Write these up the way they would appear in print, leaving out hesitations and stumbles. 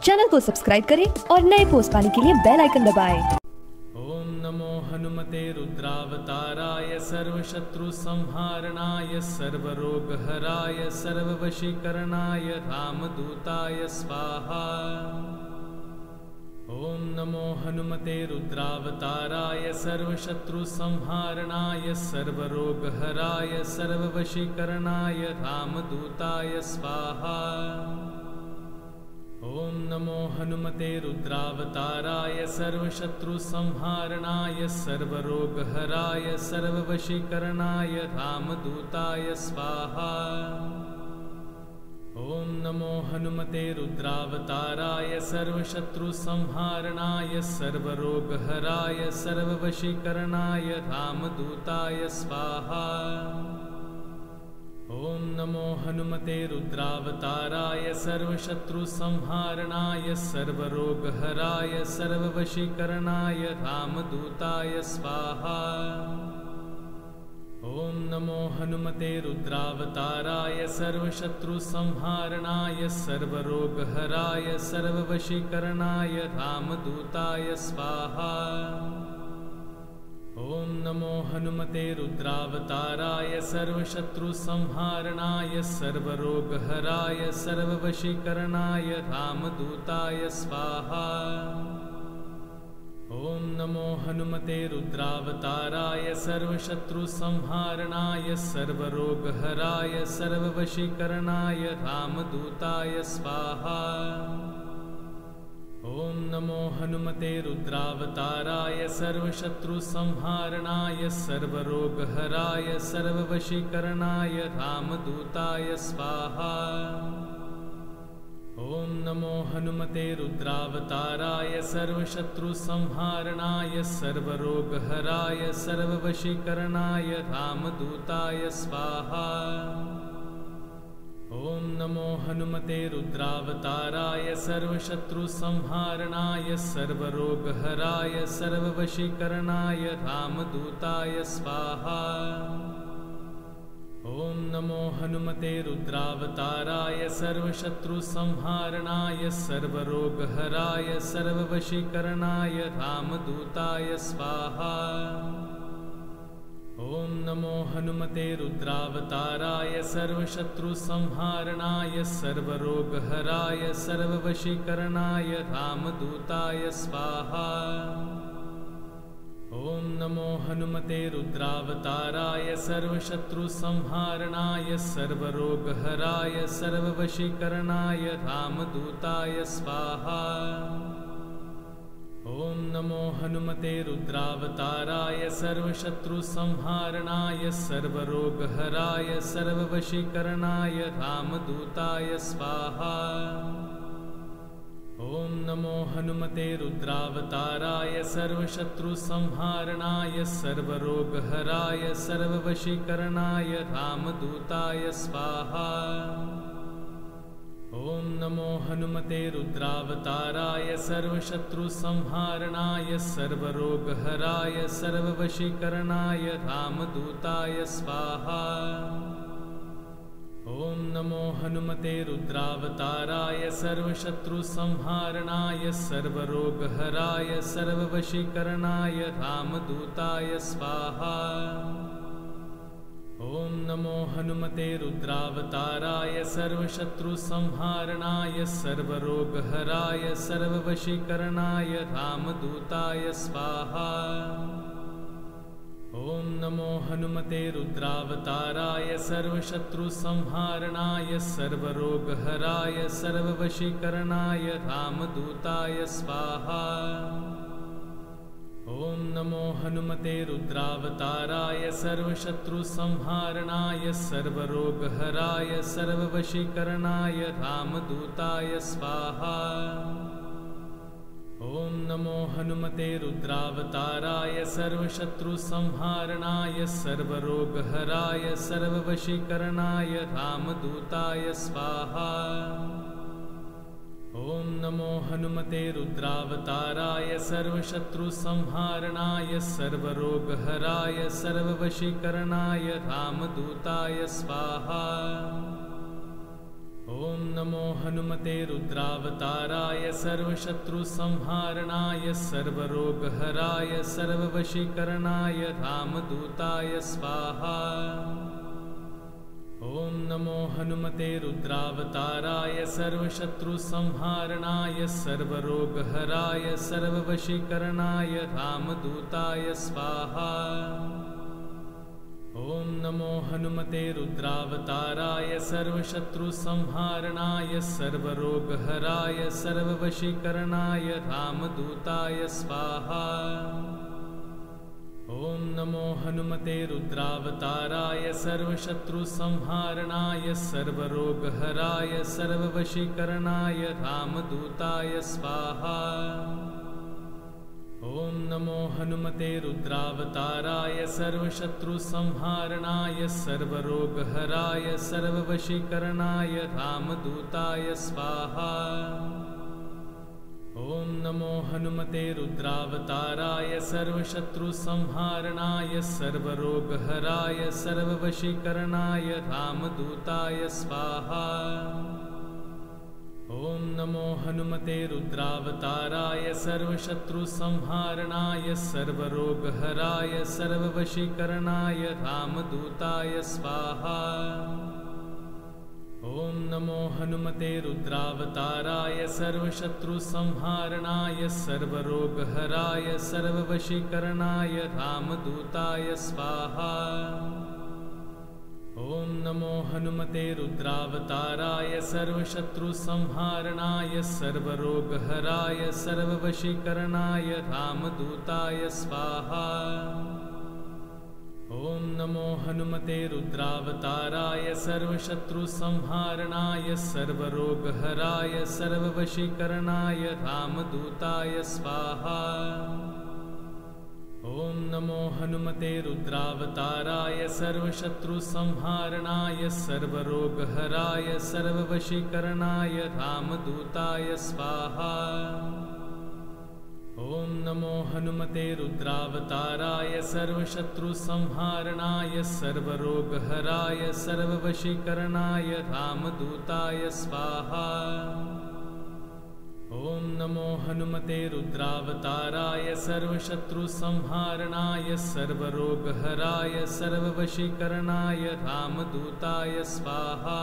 Channel को subscribe करें और नए पोस्ट पाने के लिए बेल आइकन दबाएं। ओम नमो हनुमते रुद्रावताराय सर्वशत्रु संहारणाय सर्वरोगहराय सर्ववशीकरणाय रामदूताय स्वाहा। ओम नमो हनुमते रुद्रावताराय सर्वशत्रु संहारणाय सर्वरोगहराय सर्ववशीकरणाय रामदूताय स्वाहा। ओम नमो हनुमते रुद्रावताराय सर्वशत्रु संहारणाय सर्वरोगहराय सर्ववशीकरणाय रामदूताय स्वाहा। ओम नमो हनुमते रुद्रावताराय सर्वशत्रु संहारणाय सर्वरोगहराय सर्ववशीकरणाय रामदूताय स्वाहा। ओम नमो हनुमते रुद्रावताराय सर्वशत्रु संहारणाय सर्वरोगहराय सर्ववशीकरणाय रामदूताय स्वाहा। ओम नमो हनुमते रुद्रावताराय सर्वशत्रु संहारणाय सर्वरोगहराय सर्ववशीकरणाय रामदूताय स्वाहा। ओम नमो हनुमते रुद्रावताराय सर्वशत्रु संहारणाय सर्वरोगहराय सर्ववशीकरणाय रामदूताय स्वाहा। ओम नमो हनुमते रुद्रावताराय सर्वशत्रु संहारणाय सर्वरोगहराय सर्ववशीकरणाय रामदूताय स्वाहा। ओम नमो हनुमते रुद्रावताराय सर्वशत्रु संहारणाय सर्वरोगहराय सर्ववशीकरणाय रामदूताय स्वाहा। ओम नमो हनुमते रुद्रावताराय सर्वशत्रु संहारणाय सर्वरोगहराय सर्ववशीकरणाय रामदूताय स्वाहा। ओम नमो हनुमते रुद्रावताराय सर्वशत्रु संहारणाय सर्वरोगहराय सर्ववशीकरणाय रामदूताय स्वाहा। ओम नमो हनुमते रुद्रावताराय सर्वशत्रु संहारणाय सर्वरोगहराय सर्ववशीकरणाय रामदूताय स्वाहा। ओम नमो हनुमते रुद्रावताराय सर्वशत्रु संहारणाय सर्वरोगहराय सर्ववशीकरणाय रामदूताय स्वाहा। ओम नमो हनुमते रुद्रावताराय सर्वशत्रु संहारणाय सर्वरोगहराय सर्ववशीकरणाय रामदूताय स्वाहा। ओम नमो हनुमते रुद्रावताराय सर्वशत्रु संहारणाय सर्वरोगहराय सर्ववशीकरणाय रामदूताय स्वाहा। ओम नमो हनुमते रुद्रावताराय सर्वशत्रु संहारणाय सर्वरोगहराय सर्ववशीकरणाय रामदूताय स्वाहा। ओम नमो हनुमते रुद्रावताराय सर्वशत्रु संहारणाय सर्वरोगहराय सर्ववशीकरणाय रामदूताय स्वाहा। ओम नमो हनुमते रुद्रावताराय सर्वशत्रु संहारणाय सर्वरोगहराय सर्ववशीकरणाय रामदूताय स्वाहा। ओम नमो हनुमते रुद्रावताराय सर्वशत्रु संहारणाय सर्वरोगहराय सर्ववशीकरणाय रामदूताय स्वाहा। ओम नमो हनुमते रुद्रावताराय सर्वशत्रु संहारणाय सर्वरोगहराय सर्ववशीकरणाय रामदूताय स्वाहा। ओम नमो हनुमते रुद्रावताराय सर्वशत्रु संहारणाय सर्वरोगहराय सर्ववशीकरणाय रामदूताय स्वाहा। ओम नमो हनुमते रुद्रावताराय सर्वशत्रु संहारणाय सर्वरोगहराय सर्ववशीकरणाय रामदूताय स्वाहा। ओम नमो हनुमते रुद्रावताराय सर्वशत्रु संहारणाय सर्वरोगहराय सर्ववशीकरणाय रामदूताय स्वाहा। ॐ नमो हनुमते रुद्रावताराय सर्वशत्रुसंहारणाय सर्वरोगहराय सर्ववशीकरणाय रामदूताय स्वाहा। ॐ नमो हनुमते रुद्रावताराय सर्वशत्रुसंहारणाय सर्वरोगहराय सर्ववशीकरणाय रामदूताय स्वाहा। ॐ नमो हनुमते रुद्रावताराय सर्वशत्रुसंहारणाय सर्वरोगहराय सर्ववशीकरणाय रामदूताय स्वाहा। ॐ नमो हनुमते रुद्रावताराय सर्वशत्रुसंहारणाय सर्वरोगहराय सर्ववशीकरणाय रामदूताय स्वाहा। ॐ नमो हनुमते रुद्रावताराय सर्वशत्रुसंहारणाय सर्वरोगहराय सर्ववशीकरणाय रामदूताय स्वाहा। ॐ नमो हनुमते रुद्रावताराय सर्वशत्रुसंहारणाय सर्वरोगहराय सर्ववशीकरणाय रामदूताय स्वाहा। ॐ नमो हनुमते रुद्रावताराय सर्वशत्रुसंहारणाय सर्वरोगहराय सर्ववशीकरणाय रामदूताय स्वाहा। ॐ नमो हनुमते रुद्रावताराय सर्वशत्रुसंहारणाय सर्वरोगहराय सर्ववशीकरणाय रामदूताय स्वाहा। ॐ नमो हनुमते रुद्रावताराय सर्वशत्रुसंहारणाय सर्वरोगहराय सर्ववशीकरणाय रामदूताय स्वाहा। ॐ नमो हनुमते रुद्रावताराय सर्वशत्रुसंहारणाय सर्वरोगहराय सर्ववशीकरणाय रामदूताय स्वाहा। ॐ नमो हनुमते रुद्रावताराय सर्वशत्रुसंहारणाय सर्वरोगहराय सर्ववशीकरणाय रामदूताय स्वाहा। ॐ नमो हनुमते रुद्रावताराय सर्वशत्रुसंहारणाय सर्वरोगहराय सर्ववशीकरणाय रामदूताय स्वाहा। ॐ नमो हनुमते रुद्रावताराय सर्वशत्रुसंहारणाय सर्वरोगहराय सर्ववशीकरणाय रामदूताय स्वाहा।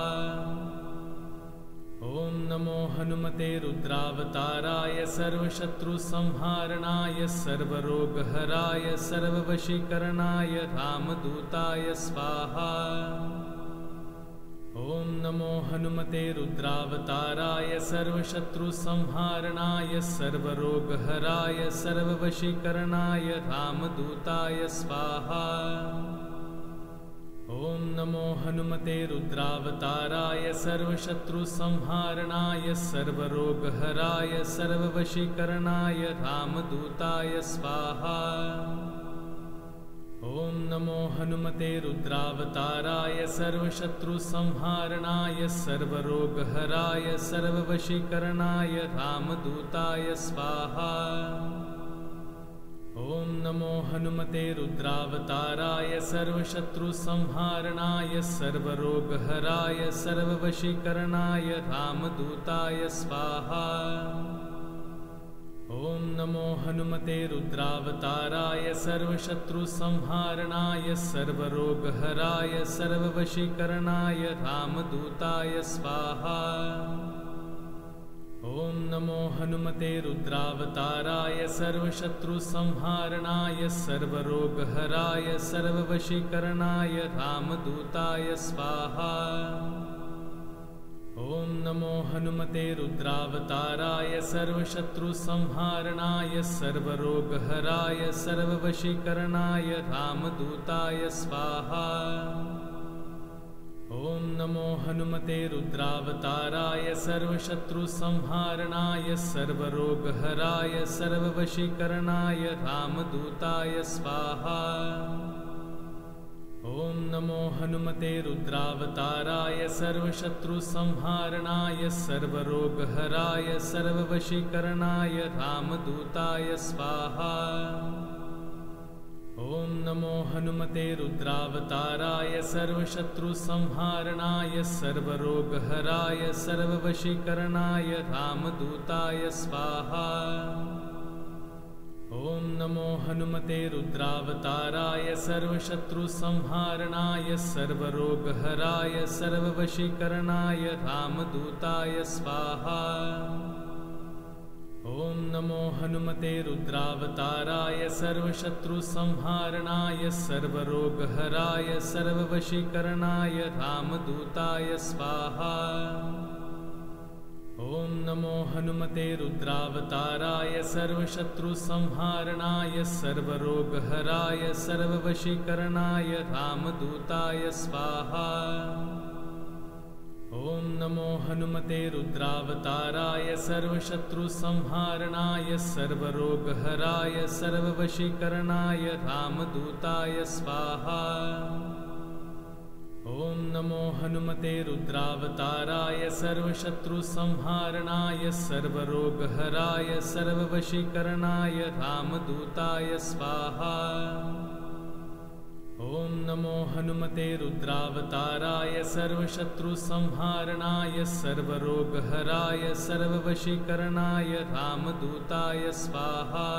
ॐ नमो हनुमते रुद्रावताराय सर्वशत्रुसंहारणाय सर्वरोगहराय सर्ववशीकरणाय रामदूताय स्वाहा। ॐ नमो हनुमते रुद्रावताराय सर्वशत्रुसंहारणाय सर्वरोगहराय सर्ववशीकरणाय रामदूताय स्वाहा। ॐ नमो हनुमते रुद्रावताराय सर्वशत्रुसंहारणाय सर्वरोगहराय सर्ववशीकरणाय रामदूताय स्वाहा। ॐ नमो हनुमते रुद्रावताराय सर्वशत्रुसंहारणाय सर्वरोगहराय सर्ववशीकरणाय रामदूताय स्वाहा। ॐ नमो हनुमते रुद्रावताराय सर्वशत्रुसंहारणाय सर्वरोगहराय सर्ववशीकरणाय रामदूताय स्वाहा। ॐ नमो हनुमते रुद्रावताराय सर्वशत्रुसंहारणाय सर्वरोगहराय सर्ववशीकरणाय रामदूताय स्वाहा। ॐ नमो हनुमते रुद्रावताराय सर्वशत्रुसंहारणाय सर्वरोगहराय सर्ववशीकरणाय रामदूताय स्वाहा। ॐ नमो हनुमते रुद्रावताराय सर्वशत्रुसंहारणाय सर्वरोगहराय सर्ववशीकरणाय रामदूताय स्वाहा। ॐ नमो हनुमते रुद्रावताराय सर्वशत्रुसंहारणाय सर्वरोगहराय सर्ववशीकरणाय रामदूताय स्वाहा। ॐ नमो हनुमते रुद्रावताराय सर्वशत्रुसंहारणाय सर्वरोगहराय सर्ववशीकरणाय रामदूताय स्वाहा। ॐ नमो हनुमते रुद्रावताराय सर्वशत्रुसंहारणाय सर्वरोगहराय सर्ववशीकरणाय रामदूताय स्वाहा। ॐ नमो हनुमते रुद्रावताराय सर्वशत्रुसंहारणाय सर्वरोगहराय सर्ववशीकरणाय रामदूताय स्वाहा। ॐ नमो हनुमते रुद्रावताराय सर्वशत्रुसंहारणाय सर्वरोगहराय सर्ववशीकरणाय रामदूताय स्वाहा। ॐ नमो हनुमते रुद्रावताराय सर्वशत्रुसंहारणाय सर्वरोगहराय सर्ववशीकरणाय रामदूताय स्वाहा। ॐ नमो हनुमते रुद्रावताराय सर्वशत्रुसंहारणाय सर्वरोगहराय सर्ववशीकरणाय रामदूताय स्वाहा। ॐ नमो हनुमते रुद्रावताराय सर्वशत्रुसंहारणाय सर्वरोगहराय सर्ववशीकरणाय रामदूताय स्वाहा। ॐ नमो हनुमते रुद्रावताराय सर्वशत्रुसंहारणाय सर्वरोगहराय सर्ववशीकरणाय रामदूताय स्वाहा।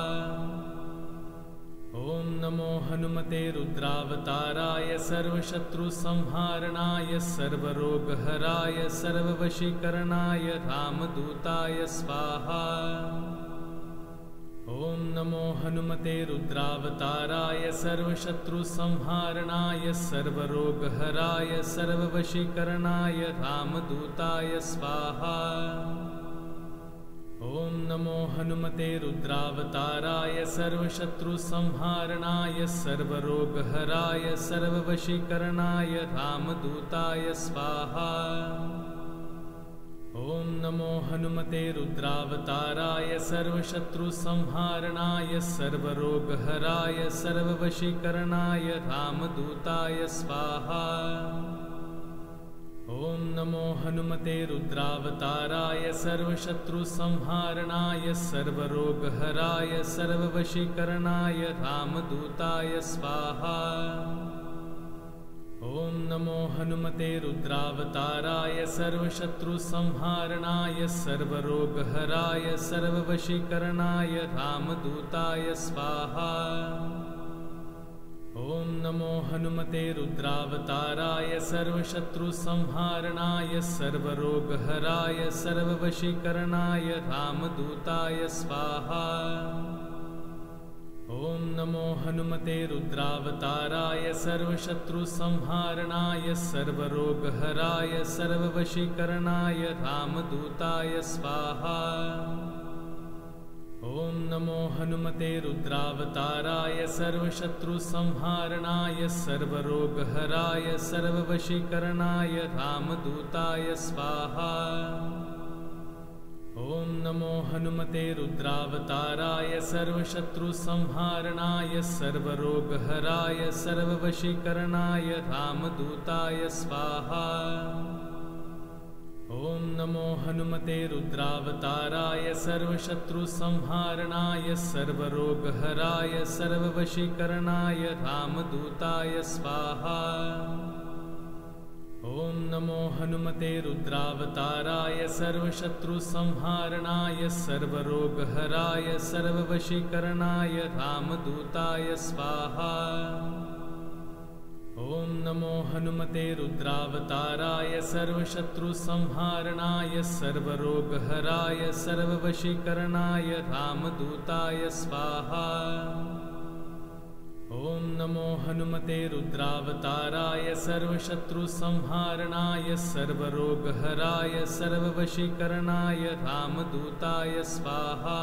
ॐ नमो हनुमते रुद्रावताराय सर्वशत्रुसंहारणाय सर्वरोगहराय सर्ववशीकरणाय रामदूताय स्वाहा। ॐ नमो हनुमते रुद्रावताराय सर्वशत्रुसंहारणाय सर्वरोगहराय सर्ववशीकरणाय रामदूताय स्वाहा। ॐ नमो हनुमते रुद्रावताराय सर्वशत्रुसंहारणाय सर्वरोगहराय सर्ववशीकरणाय रामदूताय स्वाहा। ॐ नमो हनुमते रुद्रावताराय सर्वशत्रुसंहारणाय सर्वरोगहराय सर्ववशीकरणाय रामदूताय स्वाहा। ॐ नमो हनुमते रुद्रावताराय सर्वशत्रुसंहारणाय सर्वरोगहराय सर्ववशीकरणाय रामदूताय स्वाहा। ॐ नमो हनुमते रुद्रावताराय सर्वशत्रुसंहारणाय सर्वरोगहराय सर्ववशीकरणाय रामदूताय स्वाहा। ॐ नमो हनुमते रुद्रावताराय सर्वशत्रुसंहारणाय सर्वरोगहराय सर्ववशीकरणाय रामदूताय स्वाहा। ॐ नमो हनुमते रुद्रावताराय सर्वशत्रुसंहारणाय सर्वरोगहराय सर्ववशीकरणाय रामदूताय स्वाहा। ॐ नमो हनुमते रुद्रावताराय सर्वशत्रुसंहारणाय सर्वरोगहराय सर्ववशीकरणाय रामदूताय स्वाहा। ॐ नमो हनुमते रुद्रावताराय सर्वशत्रुसंहारणाय सर्वरोगहराय सर्ववशीकरणाय रामदूताय स्वाहा। ॐ नमो हनुमते रुद्रावताराय सर्वशत्रुसंहारणाय सर्वरोगहराय सर्ववशीकरणाय रामदूताय स्वाहा। ॐ नमो हनुमते रुद्रावताराय सर्वशत्रुसंहारणाय सर्वरोगहराय सर्ववशीकरणाय रामदूताय स्वाहा। ॐ नमो हनुमते रुद्रावताराय सर्वशत्रुसंहारणाय सर्वरोगहराय सर्ववशीकरणाय रामदूताय स्वाहा। ॐ नमो हनुमते रुद्रावताराय सर्वशत्रुसंहारणाय सर्वरोगहराय सर्ववशीकरणाय रामदूताय स्वाहा।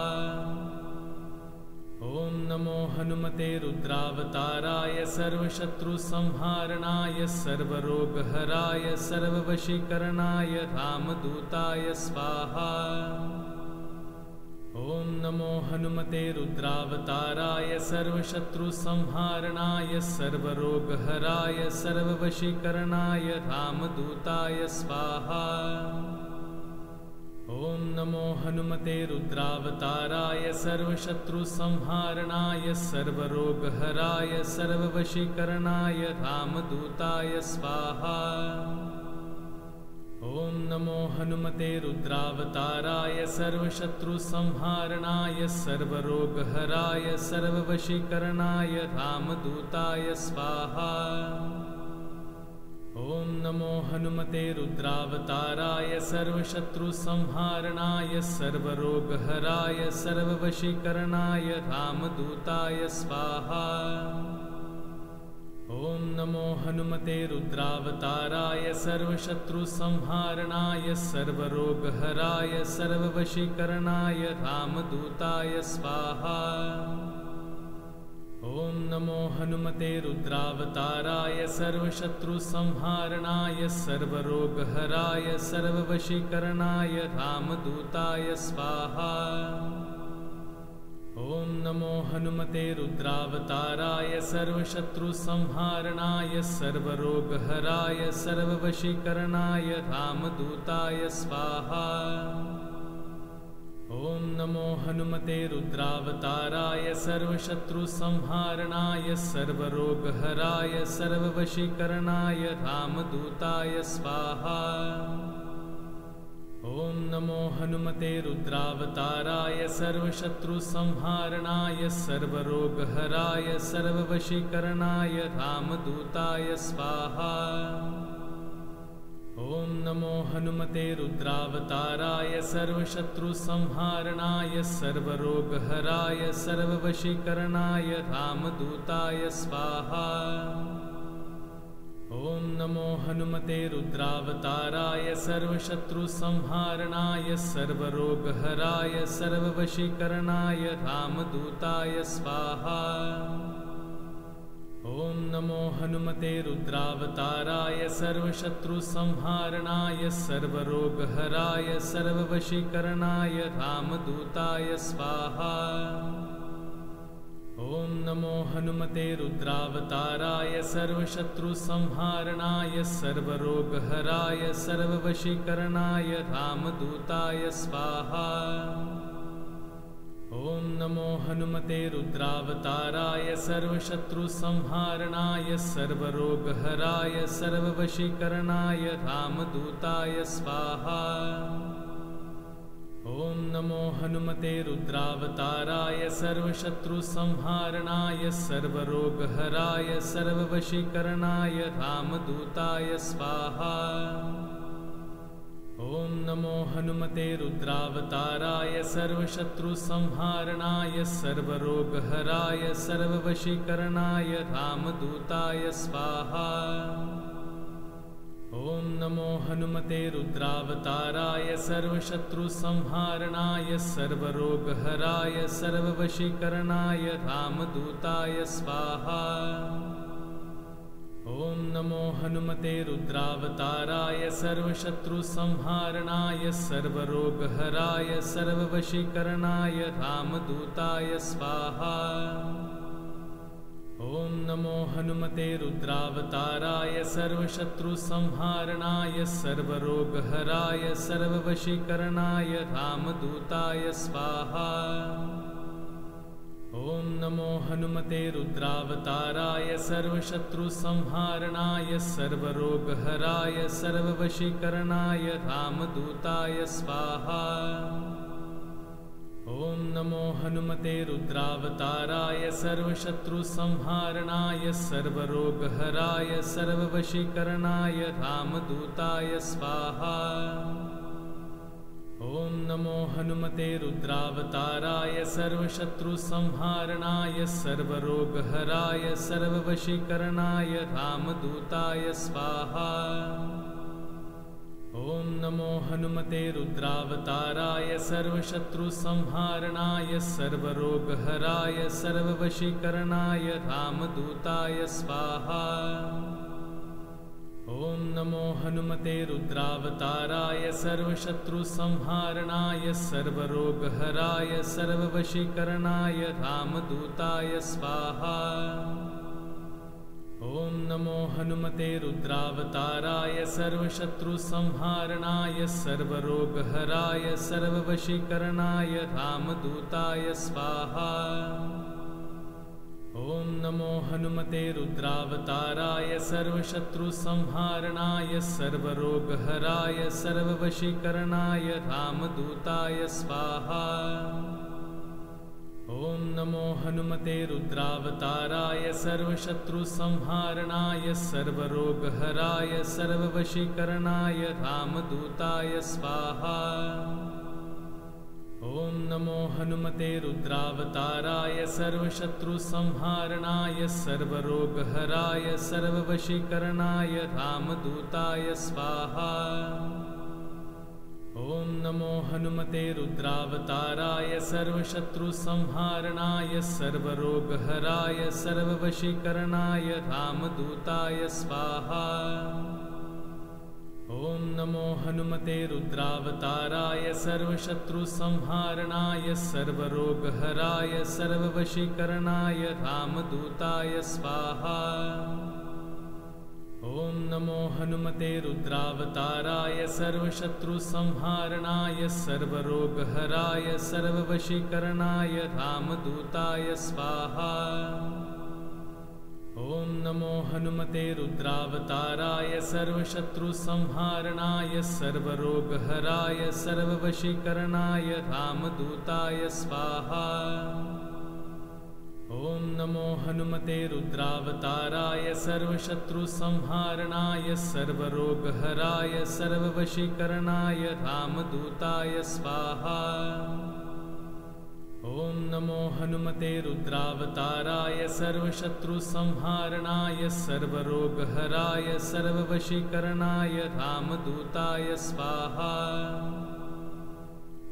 ॐ नमो हनुमते रुद्रावताराय सर्वशत्रुसंहारणाय सर्वरोगहराय सर्ववशीकरणाय रामदूताय स्वाहा। ॐ नमो हनुमते रुद्रावताराय सर्वशत्रुसंहारणाय सर्वरोगहराय सर्ववशीकरणाय रामदूताय स्वाहा। ॐ नमो हनुमते रुद्रावताराय सर्वशत्रुसंहारणाय सर्वरोगहराय सर्ववशीकरणाय रामदूताय स्वाहा। ॐ नमो हनुमते रुद्रावताराय सर्वशत्रुसंहारणाय सर्वरोगहराय सर्ववशीकरणाय रामदूताय स्वाहा। ॐ नमो हनुमते रुद्रावताराय सर्वशत्रुसंहारणाय सर्वरोगहराय सर्ववशीकरणाय रामदूताय स्वाहा। ॐ नमो हनुमते रुद्रावताराय सर्वशत्रुसंहारणाय सर्वरोगहराय सर्ववशीकरणाय रामदूताय स्वाहा। ॐ नमो हनुमते रुद्रावताराय सर्वशत्रुसंहारणाय सर्वरोगहराय सर्ववशीकरणाय रामदूताय स्वाहा। ॐ नमो हनुमते रुद्रावताराय सर्वशत्रुसंहारणाय सर्वरोगहराय सर्ववशीकरणाय रामदूताय स्वाहा। ॐ नमो हनुमते रुद्रावताराय सर्वशत्रुसंहारणाय सर्वरोगहराय सर्ववशीकरणाय रामदूताय स्वाहा। ॐ नमो हनुमते रुद्रावताराय सर्वशत्रुसंहारणाय सर्वरोगहराय सर्ववशीकरणाय रामदूताय स्वाहा। ॐ नमो हनुमते रुद्रावताराय सर्वशत्रुसंहारणाय सर्वरोगहराय सर्ववशीकरणाय रामदूताय स्वाहा। ॐ नमो हनुमते रुद्रावताराय सर्वशत्रुसंहारणाय सर्वरोगहराय सर्ववशीकरणाय रामदूताय स्वाहा। ॐ नमो हनुमते रुद्रावताराय सर्वशत्रुसंहारणाय सर्वरोगहराय सर्ववशीकरणाय रामदूताय स्वाहा। ॐ नमो हनुमते रुद्रावताराय सर्वशत्रुसंहारणाय सर्वरोगहराय सर्ववशीकरणाय रामदूताय स्वाहा। ॐ नमो हनुमते रुद्रावताराय सर्वशत्रुसंहारणाय सर्वरोगहराय सर्ववशीकरणाय रामदूताय स्वाहा। ॐ नमो हनुमते रुद्रावताराय सर्वशत्रुसंहारणाय सर्वरोगहराय सर्ववशीकरणाय रामदूताय स्वाहा। ॐ नमो हनुमते रुद्रावताराय सर्वशत्रुसंहारणाय सर्वरोगहराय सर्ववशीकरणाय रामदूताय स्वाहा। ॐ नमो हनुमते रुद्रावताराय सर्वशत्रुसंहारणाय सर्वरोगहराय सर्ववशीकरणाय रामदूताय स्वाहा। ॐ नमो हनुमते रुद्रावताराय सर्वशत्रुसंहारणाय सर्वरोगहराय सर्ववशीकरणाय रामदूताय स्वाहा। ॐ नमो हनुमते रुद्रावताराय सर्वशत्रुसंहारणाय सर्वरोगहराय सर्ववशीकरणाय रामदूताय स्वाहा। ॐ नमो हनुमते रुद्रावताराय सर्वशत्रुसंहारणाय सर्वरोगहराय सर्ववशीकरणाय रामदूताय स्वाहा। ॐ नमो हनुमते रुद्रावताराय सर्वशत्रुसंहारणाय सर्वरोगहराय सर्ववशीकरणाय रामदूताय स्वाहा। ॐ नमो हनुमते रुद्रावताराय सर्वशत्रुसंहारणाय सर्वरोगहराय सर्ववशीकरणाय रामदूताय स्वाहा। ॐ नमो हनुमते रुद्रावताराय सर्वशत्रुसंहारणाय सर्वरोगहराय सर्ववशीकरणाय रामदूताय स्वाहा। ॐ नमो हनुमते रुद्रावताराय सर्वशत्रुसंहारणाय सर्वरोगहराय सर्ववशीकरणाय रामदूताय स्वाहा। ॐ नमो हनुमते रुद्रावताराय सर्वशत्रुसंहारणाय सर्वरोगहराय सर्ववशीकरणाय रामदूताय स्वाहा। ॐ नमो हनुमते रुद्रावताराय सर्वशत्रुसंहारणाय सर्वरोगहराय सर्ववशीकरणाय रामदूताय स्वाहा। ॐ नमो हनुमते रुद्रावताराय सर्वशत्रुसंहारणाय सर्वरोगहराय सर्ववशीकरणाय रामदूताय स्वाहा। ॐ नमो हनुमते रुद्रावताराय सर्वशत्रुसंहारणाय सर्वरोगहराय सर्ववशीकरणाय रामदूताय स्वाहा। ॐ नमो हनुमते रुद्रावताराय सर्वशत्रुसंहारणाय सर्वरोगहराय सर्ववशीकरणाय रामदूताय स्वाहा। ॐ नमो हनुमते रुद्रावताराय सर्वशत्रुसंहारणाय सर्वरोगहराय सर्ववशीकरणाय रामदूताय स्वाहा। ॐ नमो हनुमते रुद्रावताराय सर्वशत्रुसंहारणाय सर्वरोगहराय सर्ववशीकरणाय रामदूताय स्वाहा। ॐ नमो हनुमते रुद्रावताराय सर्वशत्रुसंहारणाय सर्वरोगहराय सर्ववशीकरणाय रामदूताय स्वाहा। ॐ नमो हनुमते रुद्रावताराय सर्वशत्रुसंहारणाय सर्वरोगहराय सर्ववशीकरणाय रामदूताय स्वाहा। ॐ नमो हनुमते रुद्रावताराय सर्वशत्रुसंहारणाय सर्वरोगहराय सर्ववशीकरणाय रामदूताय स्वाहा।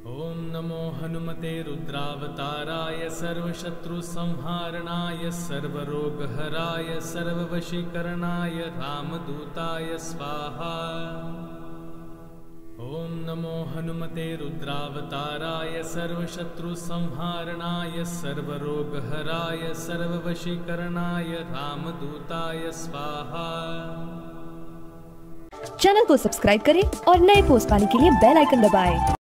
ॐ नमो हनुमते रुद्रावताराय सर्वशत्रुसंहारणाय सर्वरोगहराय सर्ववशीकरणाय रामदूताय स्वाहा। ॐ नमो हनुमते रुद्रावताराय सर्वशत्रुसंहारणाय सर्वरोगहराय सर्ववशीकरणाय रामदूताय स्वाहा। चैनल को सब्सक्राइब करें और नए पोस्ट पाने के लिए बेल आइकन दबाएं।